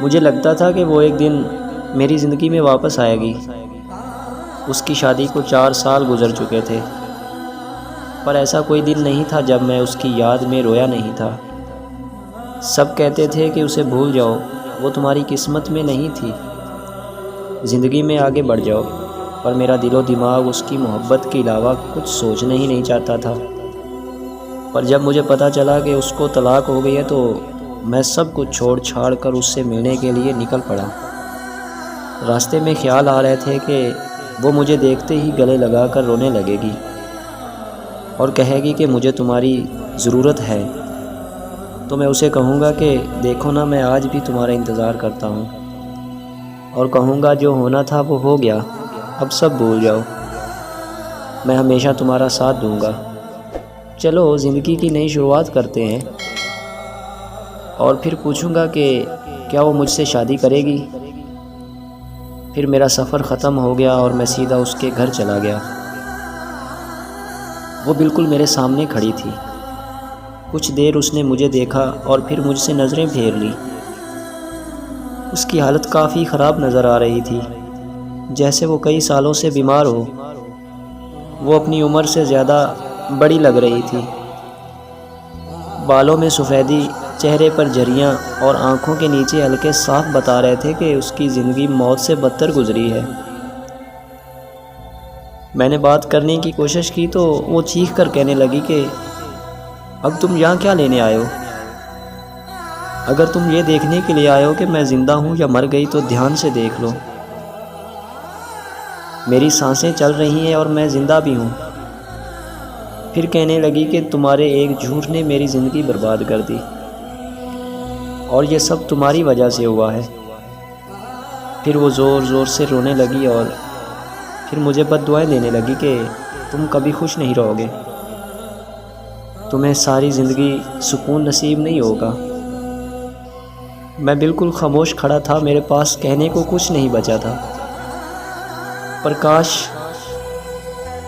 مجھے لگتا تھا کہ وہ ایک دن میری زندگی میں واپس آئے گی۔ اس کی شادی کو 4 سال گزر چکے تھے، پر ایسا کوئی دن نہیں تھا جب میں اس کی یاد میں رویا نہیں تھا۔ سب کہتے تھے کہ اسے بھول جاؤ، وہ تمہاری قسمت میں نہیں تھی، زندگی میں آگے بڑھ جاؤ، پر میرا دل و دماغ اس کی محبت کے علاوہ کچھ سوچنا ہی نہیں چاہتا تھا۔ پر جب مجھے پتہ چلا کہ اس کو طلاق ہو گئی ہے تو میں سب کچھ چھوڑ چھاڑ کر اس سے ملنے کے لیے نکل پڑا۔ راستے میں خیال آ رہے تھے کہ وہ مجھے دیکھتے ہی گلے لگا کر رونے لگے گی اور کہے گی کہ مجھے تمہاری ضرورت ہے، تو میں اسے کہوں گا کہ دیکھو نا، میں آج بھی تمہارا انتظار کرتا ہوں، اور کہوں گا جو ہونا تھا وہ ہو گیا، اب سب بھول جاؤ، میں ہمیشہ تمہارا ساتھ دوں گا، چلو زندگی کی نئی شروعات کرتے ہیں۔ اور پھر پوچھوں گا کہ کیا وہ مجھ سے شادی کرے گی؟ پھر میرا سفر ختم ہو گیا اور میں سیدھا اس کے گھر چلا گیا۔ وہ بالکل میرے سامنے کھڑی تھی۔ کچھ دیر اس نے مجھے دیکھا اور پھر مجھ سے نظریں پھیر لی۔ اس کی حالت کافی خراب نظر آ رہی تھی، جیسے وہ کئی سالوں سے بیمار ہو۔ وہ اپنی عمر سے زیادہ بڑی لگ رہی تھی۔ بالوں میں سفیدی، چہرے پر جھریاں اور آنکھوں کے نیچے ہلکے صاف بتا رہے تھے کہ اس کی زندگی موت سے بدتر گزری ہے۔ میں نے بات کرنے کی کوشش کی تو وہ چیخ کر کہنے لگی کہ اب تم یہاں کیا لینے آئے ہو؟ اگر تم یہ دیکھنے کے لیے آئے ہو کہ میں زندہ ہوں یا مر گئی تو دھیان سے دیکھ لو، میری سانسیں چل رہی ہیں اور میں زندہ بھی ہوں۔ پھر کہنے لگی کہ تمہارے ایک جھوٹ نے میری زندگی برباد کر دی، اور یہ سب تمہاری وجہ سے ہوا ہے۔ پھر وہ زور زور سے رونے لگی اور پھر مجھے بد دعائیں دینے لگی کہ تم کبھی خوش نہیں رہو گے، تمہیں ساری زندگی سکون نصیب نہیں ہوگا۔ میں بالکل خاموش کھڑا تھا، میرے پاس کہنے کو کچھ نہیں بچا تھا، پر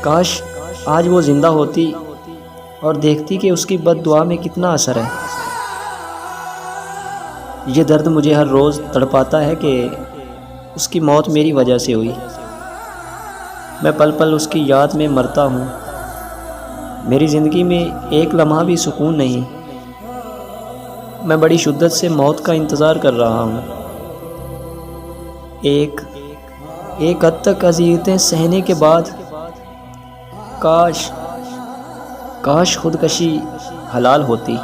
کاش آج وہ زندہ ہوتی اور دیکھتی کہ اس کی بد دعا میں کتنا اثر ہے۔ یہ درد مجھے ہر روز تڑپاتا ہے کہ اس کی موت میری وجہ سے ہوئی۔ میں پل پل اس کی یاد میں مرتا ہوں، میری زندگی میں ایک لمحہ بھی سکون نہیں۔ میں بڑی شدت سے موت کا انتظار کر رہا ہوں۔ ایک حد تک اذیتیں سہنے کے بعد کاش خودکشی حلال ہوتی۔